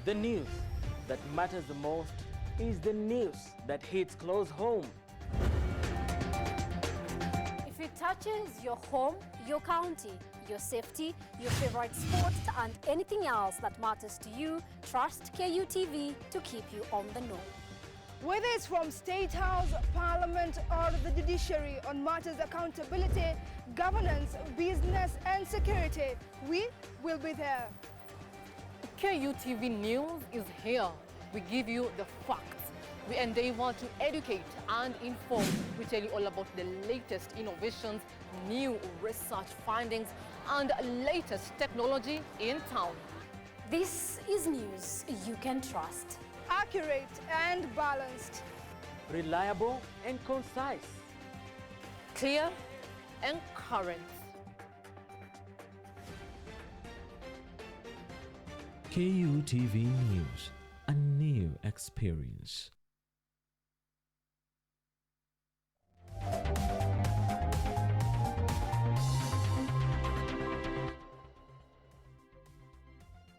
The news that matters the most is the news that hits close home. If it touches your home, your county, your safety, your favorite sports, and anything else that matters to you, trust KUTV to keep you on the know. Whether it's from State House, Parliament, or the judiciary on matters accountability, governance, business, and security, we will be there. KUTV News is here. We give you the facts. We endeavor to educate and inform. We tell you all about the latest innovations, new research findings, and latest technology in town. This is news you can trust. Accurate and balanced. Reliable and concise. Clear and current. KUTV News, a new experience.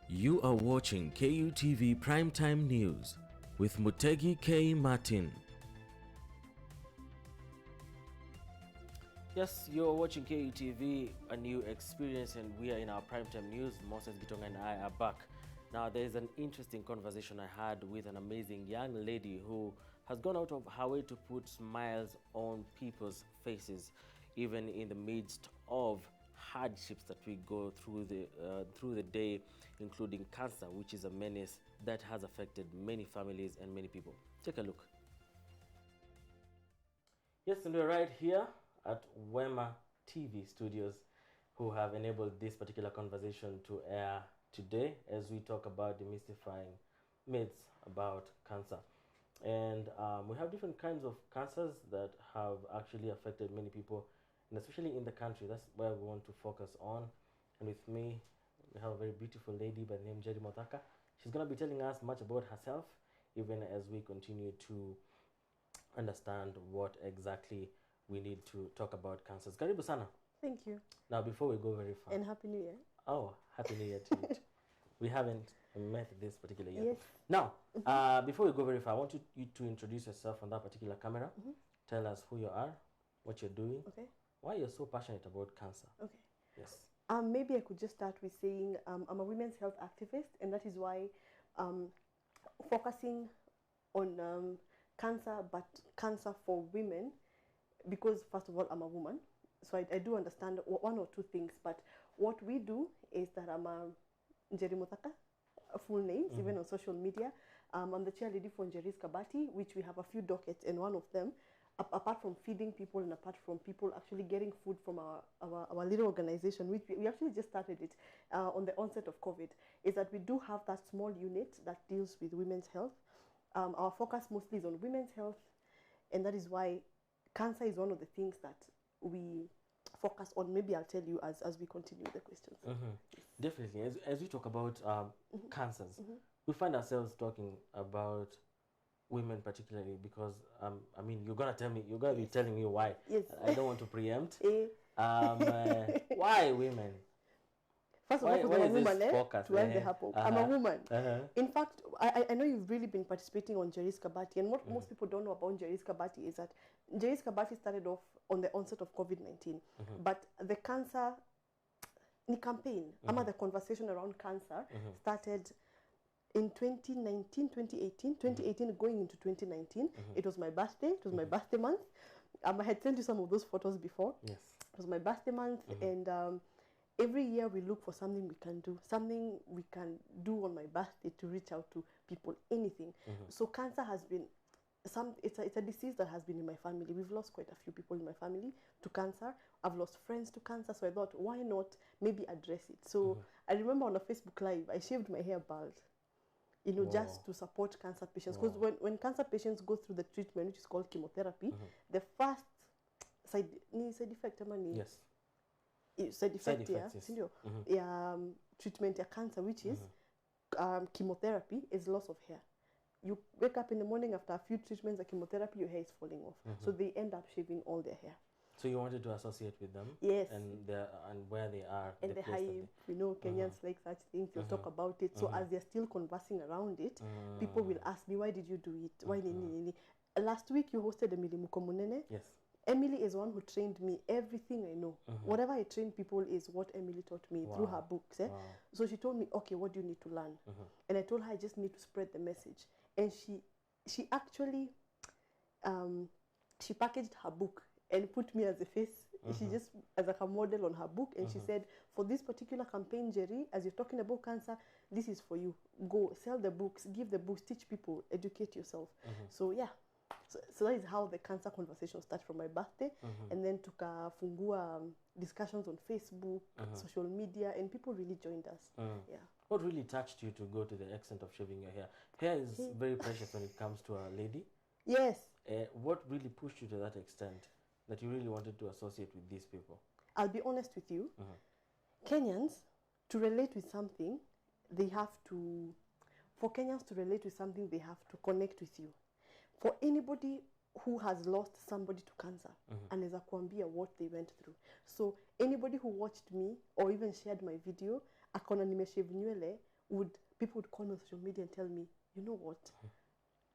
You are watching KUTV Primetime News with Mutegi K. Martin. Yes, you're watching KUTV, a new experience, and we are in our primetime news. Moses Gitonga and I are back. Now, there's an interesting conversation I had with an amazing young lady who has gone out of her way to put smiles on people's faces, even in the midst of hardships that we go through the day, including cancer, which is a menace that has affected many families and many people. Take a look. Yes, and we're right here at Wema TV studios, who have enabled this particular conversation to air today as we talk about demystifying myths about cancer. And we have different kinds of cancers that have actually affected many people, and especially in the country. That's where we want to focus on. And with me, we have a very beautiful lady by the name Jerry Mothaka. She's going to be telling us much about herself, even as we continue to understand what exactly we need to talk about cancers. Karibu sana. Thank you. Now, before we go very far. And Happy New Year. Oh, Happy New Year to you. We haven't met this particular year. Yes. Now, before we go very far, I want you to introduce yourself on that particular camera. Tell us who you are, what you're doing, Okay. why you're so passionate about cancer. Okay. Yes. Maybe I could just start with saying I'm a women's health activist, and that is why focusing on cancer, but cancer for women, because first of all, I'm a woman. So I do understand one or two things, but what we do is that I'm a Njeri Mothaka, full names, even on social media. I'm the chair lady for Njeri's Kabati, which we have a few dockets, and one of them, apart from feeding people and apart from people actually getting food from our little organization, which we actually just started it on the onset of COVID, is that we do have that small unit that deals with women's health. Our focus mostly is on women's health, and that is why cancer is one of the things that we focus on. Maybe I'll tell you as we continue the questions. Definitely. As we talk about cancers, we find ourselves talking about women particularly because, I mean, you're going to be telling me why. Yes. I don't want to preempt. Why women? First of all, because I'm a woman, to end the happen. I'm a woman. In fact, I know you've really been participating on Njeri's Kabati, and what most people don't know about Njeri's Kabati is that Njeri's Kabati started off on the onset of COVID-19, but the cancer campaign, the conversation around cancer started in 2018 going into 2019. It was my birthday. It was my birthday month. I had sent you some of those photos before. Yes. It was my birthday month, and every year we look for something we can do, something we can do on my birthday to reach out to people, anything. So cancer has been it's a disease that has been in my family. We've lost quite a few people in my family to cancer. I've lost friends to cancer, so I thought, why not maybe address it? So I remember on a Facebook Live, I shaved my hair bald, just to support cancer patients. Because when cancer patients go through the treatment, which is called chemotherapy, the first side effect, yes. Side effect, yes. Treatment of cancer, which is chemotherapy, is loss of hair. You wake up in the morning after a few treatments of chemotherapy, your hair is falling off. So they end up shaving all their hair. So you wanted to associate with them? Yes. And where they are. And the place that hype, you know, Kenyans like such things. They'll talk about it. So as they're still conversing around it, people will ask me, why did you do it? Why nini? Last week you hosted Emily Mukomunene. Yes. Emily is one who trained me everything I know. Whatever I train people is what Emily taught me through her books. Wow. So she told me, okay, what do you need to learn? And I told her I just need to spread the message. And she actually she packaged her book and put me as a face. She just as like a model on her book, and she said, for this particular campaign, Jerry, as you're talking about cancer, this is for you. Go sell the books, give the books, teach people, educate yourself. So yeah. So that is how the cancer conversation started from my birthday, and then took fungua discussions on Facebook, social media, and people really joined us. Yeah. What really touched you to go to the extent of shaving your hair? Hair is very precious when it comes to a lady. Yes. What really pushed you to that extent that you really wanted to associate with these people? I'll be honest with you. Kenyans, to relate with something, they have to, for Kenyans to relate with something, they have to connect with you. For anybody who has lost somebody to cancer, anaweza kuambia what they went through. So anybody who watched me or even shared my video, akona nimeshave nywele, people would call me on social media and tell me, you know what?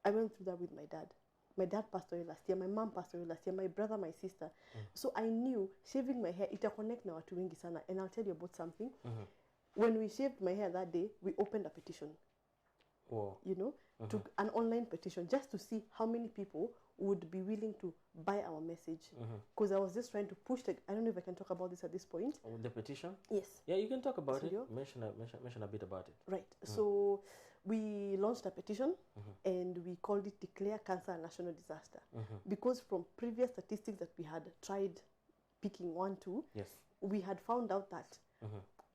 I went through that with my dad. My dad passed away last year, my mom passed away last year, my brother, my sister. So I knew shaving my hair, ita-connect na watu wengi sana. And I'll tell you about something. When we shaved my hair that day, we opened a petition. Wow. You know, to an online petition just to see how many people would be willing to buy our message. Because I was just trying to push I don't know if I can talk about this at this point. The petition? Yes. Yeah, you can talk about it. Mention a bit about it. Right. So we launched a petition and we called it Declare Cancer a National Disaster. Because from previous statistics that we had tried picking 1, 2, yes, we had found out that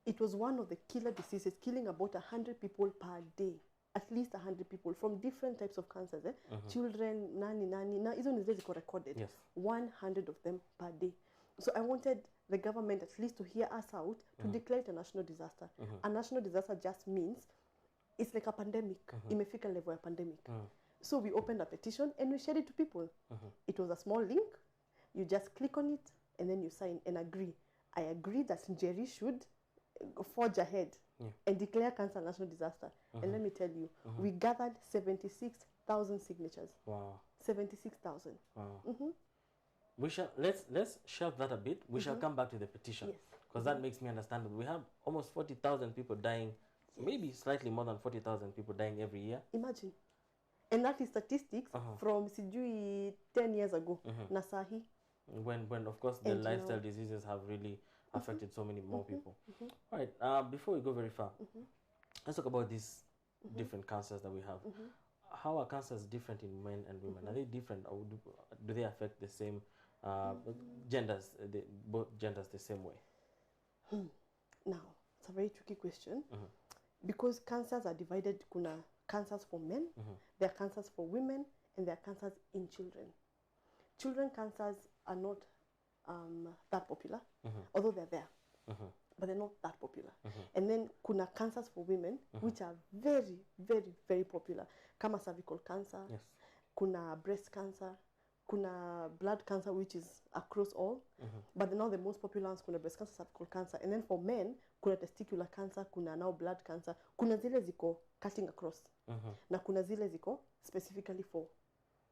it was one of the killer diseases, killing about 100 people per day. At least 100 people from different types of cancers. Children, nani. Now, hizo ni zile ziko recorded. Yes. 100 of them per day. So I wanted the government at least to hear us out to declare it a national disaster. A national disaster just means it's like a pandemic. Imefika level ya pandemic. So we opened a petition and we shared it to people. It was a small link. You just click on it and then you sign and agree. I agree that Jerry should forge ahead and declare cancer a national disaster. And let me tell you, we gathered 76,000 signatures. Wow. 76,000. Wow. We shall let's shelve that a bit. We shall come back to the petition, because that makes me understand that we have almost 40,000 people dying, maybe slightly more than 40,000 people dying every year. Imagine. And that is statistics from sijui 10 years ago. Nasahi. When of course the lifestyle diseases have really affected so many more people. All right. Before we go very far, let's talk about these different cancers that we have. How are cancers different in men and women? Are they different, or do they affect the same genders? Both genders the same way? Now, it's a very tricky question because cancers are divided. Kuna cancers for men, there are cancers for women, and there are cancers in children. Children cancers are not that popular, although they're there, but they're not that popular. And then kuna cancers for women, which are very, very, very popular. Kama cervical cancer, kuna breast cancer, kuna blood cancer, which is across all. But now the most popular ones, kuna breast cancer, cervical cancer. And then for men, kuna testicular cancer, kuna now blood cancer. Kuna zile ziko cutting across. Na kuna zile ziko specifically for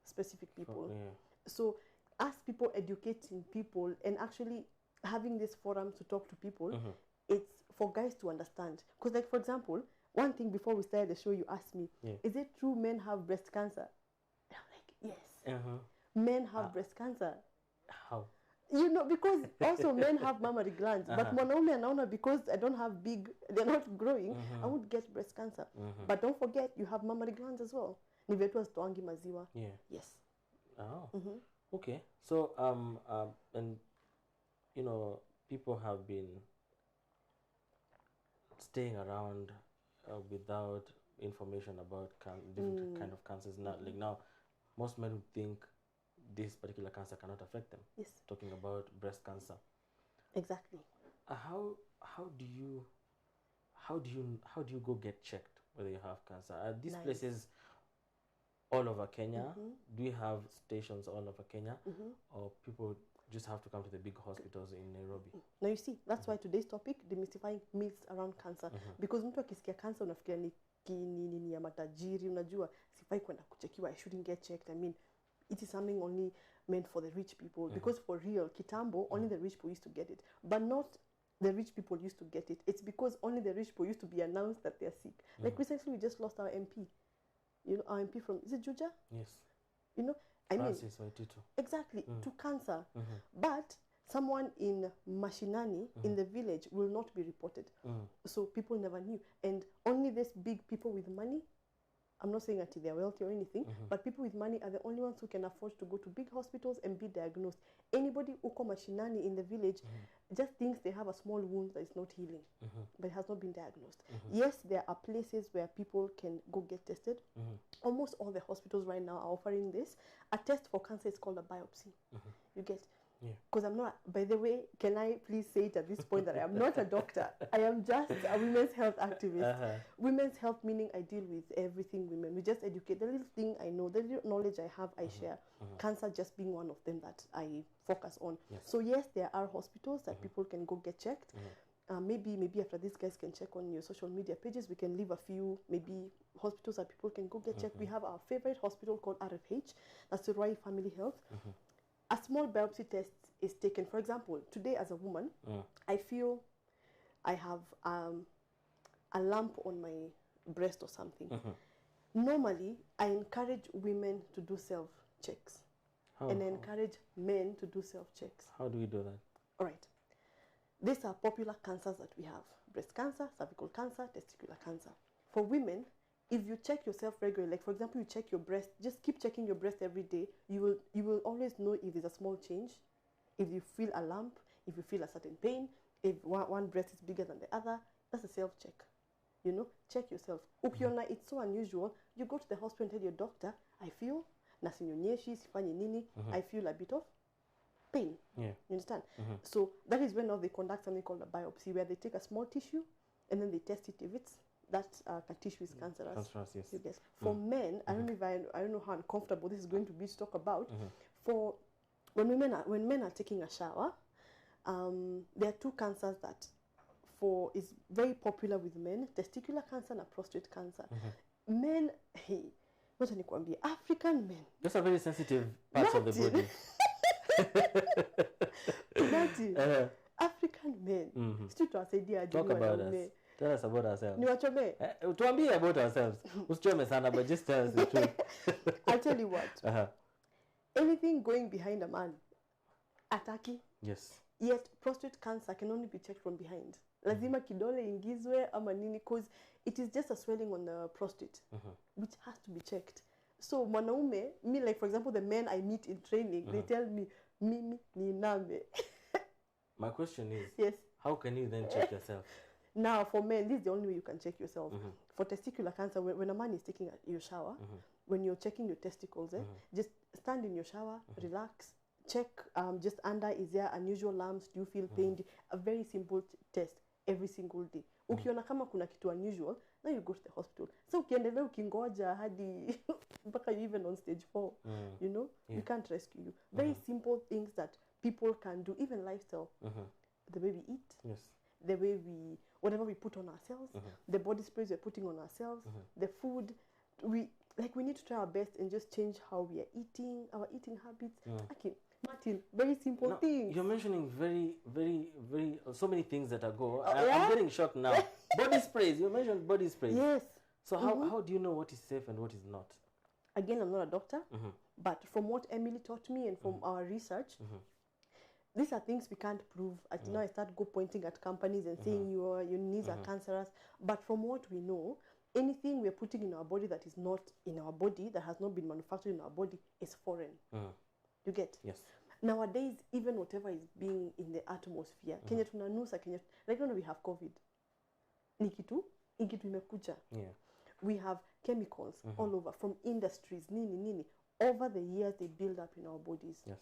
specific people. So as people educating people and actually having this forum to talk to people, it's for guys to understand. Because like, for example, one thing before we started the show, you asked me, is it true men have breast cancer? And I'm like, yes. Men have breast cancer. How? You know, because also men have mammary glands. But mwanaume anaona because I don't have big, they're not growing, I would get breast cancer. But don't forget, you have mammary glands as well. Ni vyetu hazitoangi maziwa. Yes. Oh. Okay. So and you know, people have been staying around without information about different kind of cancers. Now, like now, most men think this particular cancer cannot affect them. Yes. Talking about breast cancer. Exactly. How do you go get checked whether you have cancer? Are these places all over Kenya? Do you have stations all over Kenya, or people just have to come to the big hospitals in Nairobi. Now you see, that's why today's topic, demystifying myths around cancer. Because mtu akisikia cancer unafikiria ni ya matajiri, unajua sifai kwenda kuchekiwa, I shouldn't get checked. I mean, it is something only meant for the rich people. Because for real, kitambo, only the rich people used to get it. But not the rich people used to get it. It's because only the rich people used to be announced that they're sick. Like recently, we just lost our MP. You know, our MP from, is it Juja? Yes. You know, I mean, exactly, to cancer. But someone in Mashinani, in the village, will not be reported. So people never knew. And only these big people with money, I'm not saying that they're wealthy or anything, but people with money are the only ones who can afford to go to big hospitals and be diagnosed. Anybody uko Mashinani in the village just thinks they have a small wound that is not healing, but it has not been diagnosed. Yes, there are places where people can go get tested. Almost all the hospitals right now are offering this. A test for cancer is called a biopsy. You get? Because I'm not, by the way, can I please say it at this point that I am not a doctor. I am just a women's health activist. Women's health meaning I deal with everything women. We just educate. The little thing I know, the little knowledge I have, I share. Cancer just being one of them that I focus on. So yes, there are hospitals that people can go get checked. Maybe after this, guys can check on your social media pages. We can leave a few maybe hospitals that people can go get checked. We have our favorite hospital called RFH. That's the Royal Family Health. A small biopsy test is taken. For example, today as a woman, I feel I have a lump on my breast or something. Normally, I encourage women to do self-checks. And I encourage men to do self-checks. How do we do that? All right. These are popular cancers that we have. Breast cancer, cervical cancer, testicular cancer. For women, if you check yourself regularly, like for example, you check your breast, just keep checking your breast every day, you will always know if there's a small change, if you feel a lump, if you feel a certain pain, if one breast is bigger than the other. That's a self-check. You know, check yourself. Ukiona it's so unusual, you go to the hospital and tell your doctor, I feel, nasinyonyeshi, sifanyi nini, I feel a bit of pain. You understand? So that is when now they conduct something called a biopsy, where they take a small tissue and then they test it. If it's that tissue is cancerous. Yes. You guess. For men, I don't know how uncomfortable this is going to be to talk about. For when men are taking a shower, there are two cancers that is very popular with men: testicular cancer and prostate cancer. Men, what African men. Those are very sensitive parts of the body. African men. Talk about us. Tell us about ourselves. Niwachome. Tuambie about ourselves. Usichome sana, but just tell us the truth. I'll tell you what. Anything going behind a man, ataki. Yes. Yet prostate cancer can only be checked from behind. Lazima kidole ingizwe ama nini, because it is just a swelling on the prostate, which has to be checked. So mwanaume, me, like for example, the men I meet in training, they tell me, mimi ni name. My question is, yes, how can you then check yourself? Now, for men, this is the only way you can check yourself. For testicular cancer, when a man is taking your shower, when you're checking your testicles, just stand in your shower, relax, check just under, is there unusual lumps, do you feel pain? A very simple test every single day. Ukiona kama kuna kitu unusual, now you go to the hospital. So ukiendelea ukingoja hadi mpaka you even on stage 4, you know, we can't rescue you. Very simple things that people can do, even lifestyle. The way we eat, the way whatever we put on ourselves, the body sprays we're putting on ourselves, the food, we need to try our best and just change how we are eating, our eating habits. Okay, Martin, very simple things. You're mentioning very so many things that are I'm getting shocked now. Body sprays, you mentioned body sprays. Yes. So how do you know what is safe and what is not? Again, I'm not a doctor, but from what Emily taught me and from our research, these are things we can't prove. Now I start pointing at companies and saying your knees are cancerous. But from what we know, anything we're putting in our body that is not in our body, that has not been manufactured in our body, is foreign. You get? Yes. Nowadays, even whatever is being in the atmosphere, Kenya tunanusa, like now we have COVID. Nikitu imekuja. We have chemicals all over from industries, nini. Over the years, they build up in our bodies. Yes.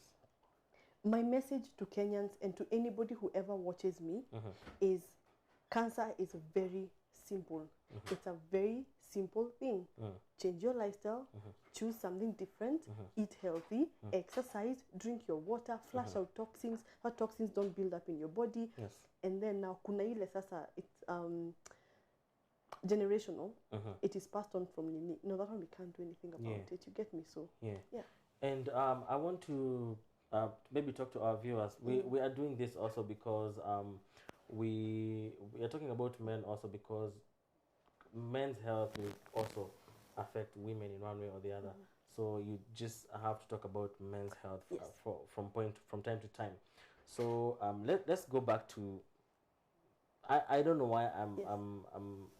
My message to Kenyans and to anybody who ever watches me is cancer is very simple. It's a very simple thing. Change your lifestyle, choose something different, eat healthy, exercise, drink your water, flush out toxins. How toxins don't build up in your body. Yes. And then now kuna ile sasa, it's generational. It is passed on from nini. No, that one we can't do anything about it. You get me? So yeah. And I want to maybe talk to our viewers. We are doing this also because we are talking about men also because men's health will also affect women in one way or the other. So you just have to talk about men's health from time to time. So let's go back to. I don't know why I'm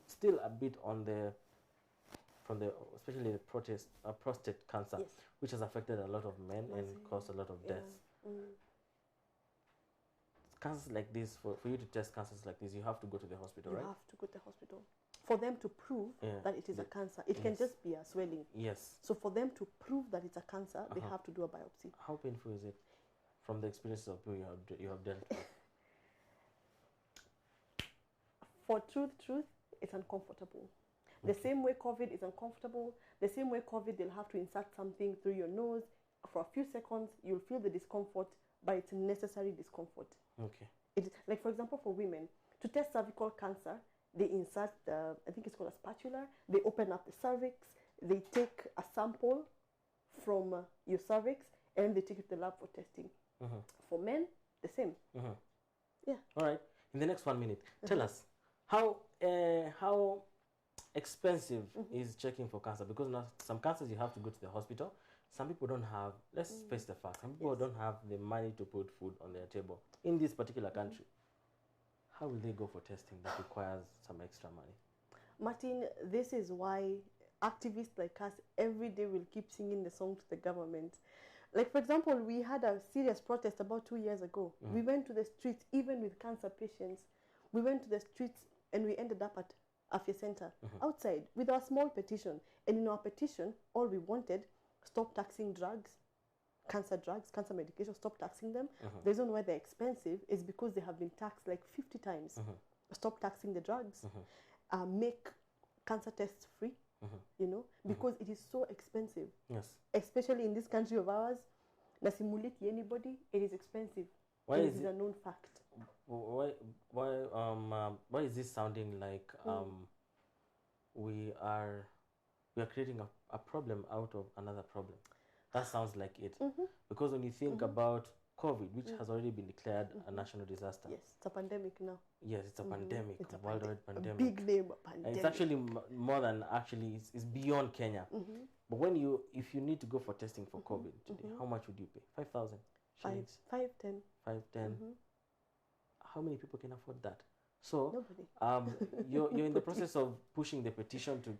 still a bit on the especially the prostate cancer, which has affected a lot of men and caused a lot of deaths. Cancers like this, for you to test cancers like this, you have to go to the hospital, right? You have to go to the hospital for them to prove that it is a cancer. It can just be a swelling. Yes. So for them to prove that it's a cancer, they have to do a biopsy. How painful is it from the experiences of people you have dealt with? For truth, it's uncomfortable. The same way COVID is uncomfortable, the same way COVID, they'll have to insert something through your nose. For a few seconds, you'll feel the discomfort, but it's necessary discomfort. Okay. It, like, for example, for women, to test cervical cancer, they insert the, I think it's called a spatula, they open up the cervix, they take a sample from your cervix, and they take it to the lab for testing. For men, the same. Yeah. All right. In the next 1 minute, tell us, how expensive is checking for cancer? Because now some cancers you have to go to the hospital. Some people don't have, let's face the fact, some people don't have the money to put food on their table in this particular country. How will they go for testing that requires some extra money? Martin, this is why activists like us every day will keep singing the song to the government. Like, for example, we had a serious protest about 2 years ago. We went to the streets, even with cancer patients. We went to the streets and we ended up at Afya Center outside with our small petition. And in our petition, all we wanted, stop taxing drugs, cancer medication, stop taxing them. The reason why they're expensive is because they have been taxed like 50 times. Stop taxing the drugs, make cancer tests free, you know, because it is so expensive. Yes. Especially in this country of ours, nasimuliti anybody, it is expensive. Why and is it is a known fact. Why is this sounding like we are creating a problem out of another problem? That sounds like it. Because when you think about COVID, which has already been declared a national disaster. Yes, it's a pandemic now. Yes, it's a pandemic, It's a worldwide pandemic. A big name, pandemic. It's actually more than it's beyond Kenya. But if you need to go for testing for COVID today, how much would you pay? 5,000 shillings? 510. 510. How many people can afford that? So nobody. you're in the process of pushing the petition to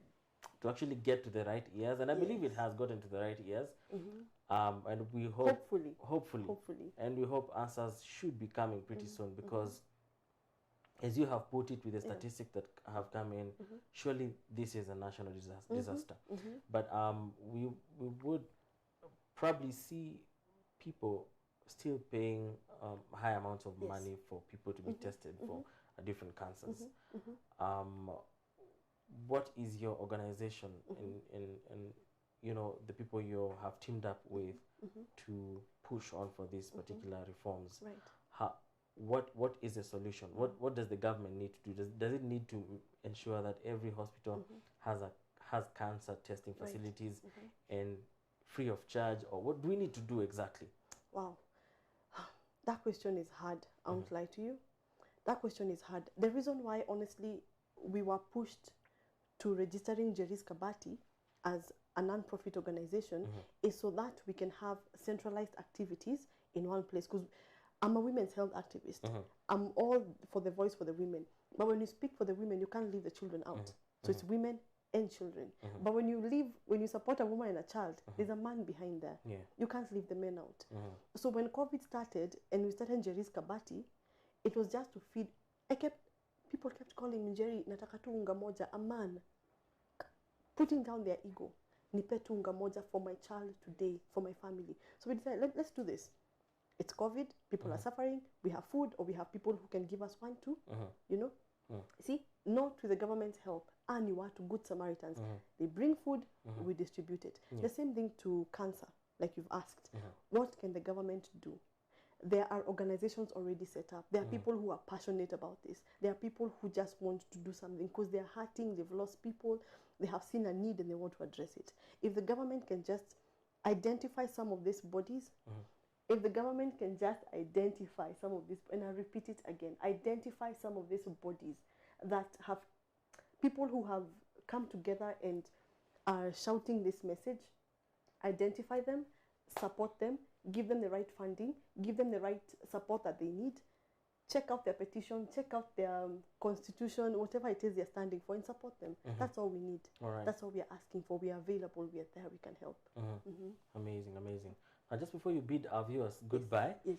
actually get to the right ears, and I believe it has gotten to the right ears. And we hope, hopefully, and we hope answers should be coming pretty soon, because as you have put it with the statistics that have come in, surely this is a national disaster. But we would probably see people still paying high amounts of money for people to be tested for different cancers. What is your organization and you know, the people you have teamed up with to push on for these particular reforms? Right. What is the solution? What does the government need to do? Does it need to ensure that every hospital has cancer testing facilities and free of charge, or what do we need to do exactly? Wow, that question is hard. I won't lie to you. That question is hard. The reason why, honestly, we were pushed to registering Jeris Kabati as a non-profit organization is so that we can have centralized activities in one place. Because I'm a women's health activist. I'm all for the voice for the women. But when you speak for the women, you can't leave the children out. So it's women and children. But when you support a woman and a child, there's a man behind there. You can't leave the men out. So when COVID started and we started Jeris Kabati, it was just to feed. People kept calling me, Jerry, nataka tu unga moja, a man putting down their ego. Nipe tu unga moja for my child today, for my family. So we decided, let's do this. It's COVID, people are suffering, we have food, or we have people who can give us 1, 2, you know. See, not with the government's help, and you are to Good Samaritans. They bring food, we distribute it. The same thing to cancer, like you've asked. What can the government do? There are organizations already set up. There are people who are passionate about this. There are people who just want to do something because they're hurting, they've lost people, they have seen a need and they want to address it. If the government can just identify some of these bodies, if the government can just identify some of these, and I repeat it again, identify some of these bodies that have people who have come together and are shouting this message, identify them, support them, give them the right funding, give them the right support that they need, check out their petition, check out their constitution, whatever it is they're standing for, and support them. That's all we need. All right. That's all we are asking for. We are available. We are there. We can help. Amazing, amazing. Now, just before you bid our viewers goodbye, Yes.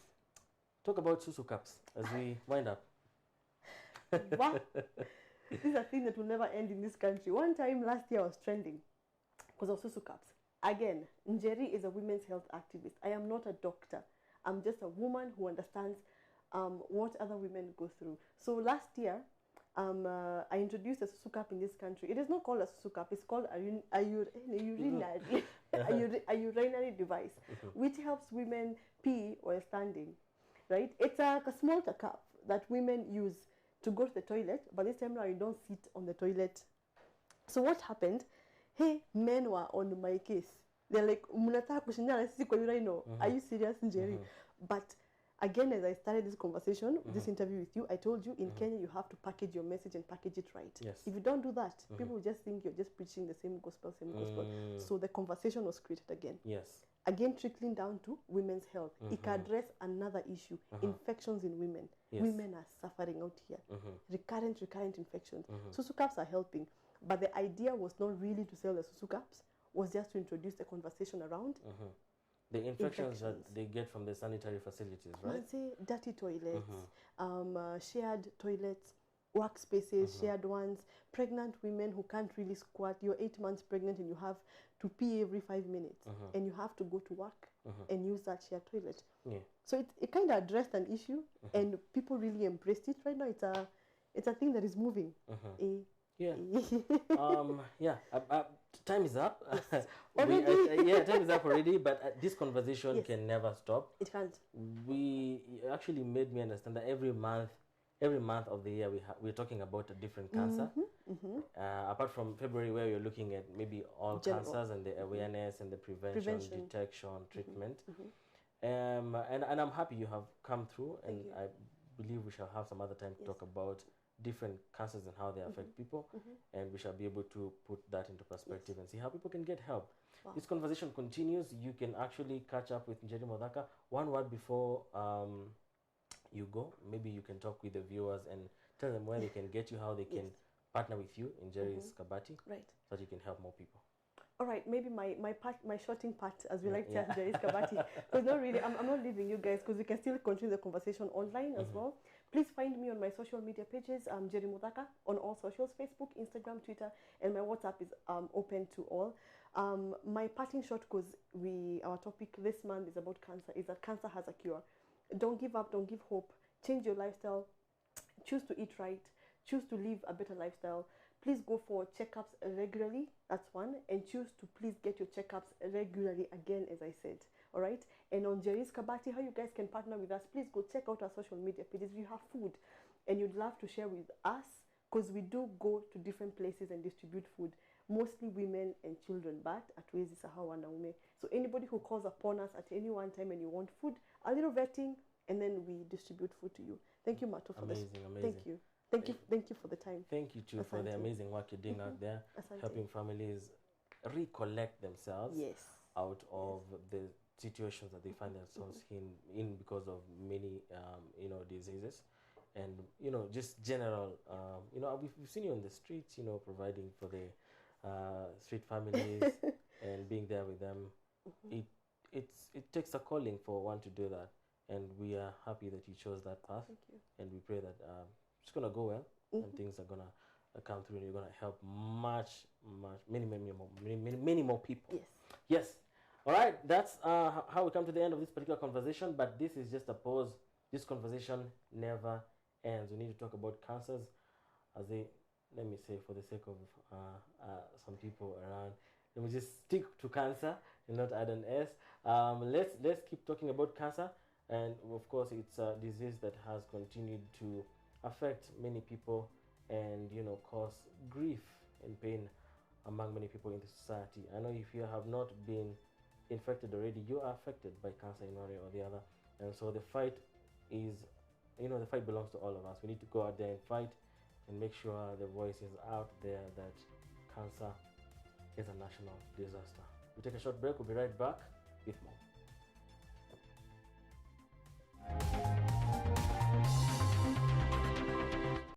talk about Sugo Cups as we wind up. Wow. This is a thing that will never end in this country. One time last year I was trending because of Sugo Cups. Again, Njeri is a women's health activist. I am not a doctor. I'm just a woman who understands what other women go through. So last year, I introduced a Sugo Cup in this country. It is not called a Sugo Cup. It's called a urinary device, which helps women pee while standing. Right? It's like a small cup that women use to go to the toilet, but this time around you don't sit on the toilet. So what happened? Hey, men were on my case. They're like, "Mnataka kushindana sisi kwa urino." Are you serious, Njeri? But again, as I started this conversation, this interview with you, I told you in Kenya you have to package your message and package it right. Yes. If you don't do that, people will just think you're just preaching the same gospel, So the conversation was created again. Yes. Again, trickling down to women's health. It can address another issue, infections in women. Yes. Women are suffering out here. Recurrent infections. Sugo Cups are helping. But the idea was not really to sell the Sugo Cups, was just to introduce the conversation around the infections that they get from the sanitary facilities, right? Let's say dirty toilets, shared toilets, workspaces, shared ones, pregnant women who can't really squat. You're 8 months pregnant and you have to pee every 5 minutes and you have to go to work and use that shared toilet. Yeah. So it kind of addressed an issue and people really embraced it. Right now it's a thing that is moving. Yeah. Time is up. Already? Time is up already. But this conversation can never stop. It can't. We actually made me understand that every month of the year we're talking about a different cancer. Apart from February, where you're looking at maybe all cancers and the awareness and the prevention. Detection, treatment. And I'm happy you have come through, and I believe we shall have some other time to talk about different cancers and how they affect people, and we shall be able to put that into perspective and see how people can get help. Wow. This conversation continues. You can actually catch up with Njeri Modhaka. One word before you go, maybe you can talk with the viewers and tell them where they can get you, how they can partner with you in Njeri's Kabati, right, so that you can help more people. All right, maybe my shorting part, as we like to ask Njeri's Kabati, because not really, I'm not leaving you guys, because we can still continue the conversation online as well. Please find me on my social media pages, Njeri Modhaka, on all socials, Facebook, Instagram, Twitter, and my WhatsApp is open to all. My parting shot, because our topic this month is about cancer, is that cancer has a cure. Don't give up, don't give hope, change your lifestyle, choose to eat right, choose to live a better lifestyle. Please go for checkups regularly, that's one, and choose to please get your checkups regularly again, as I said. All right, and on Njeri's Kabati, how you guys can partner with us, please go check out our social media pages. If you have food and you'd love to share with us, because we do go to different places and distribute food, mostly women and children, but hatuwezi sahau wanaume. So anybody who calls upon us at any one time and you want food, a little vetting, and then we distribute food to you. Thank you, Mato, for this. Amazing. Thank you for the time. Thank you too for the amazing work you're doing out there, helping families recollect themselves out of the situations that they find themselves in because of many diseases, and just general we've seen you on the streets, providing for the street families and being there with them. It takes a calling for one to do that, and we are happy that you chose that path. Thank you. And we pray that it's gonna go well and things are gonna come through, and you're gonna help many more people. Yes. All right, that's how we come to the end of this particular conversation, but this is just a pause. This conversation never ends. We need to talk about cancers as they, let me say, for the sake of some people around, let me just stick to cancer and not add an S. Let's keep talking about cancer, and of course, it's a disease that has continued to affect many people, and cause grief and pain among many people in the society. I know if you have not been infected already, you are affected by cancer in one way or the other, and so the fight is, the fight belongs to all of us. We need to go out there and fight and make sure the voice is out there that cancer is a national disaster. We take a short break. We'll be right back with more.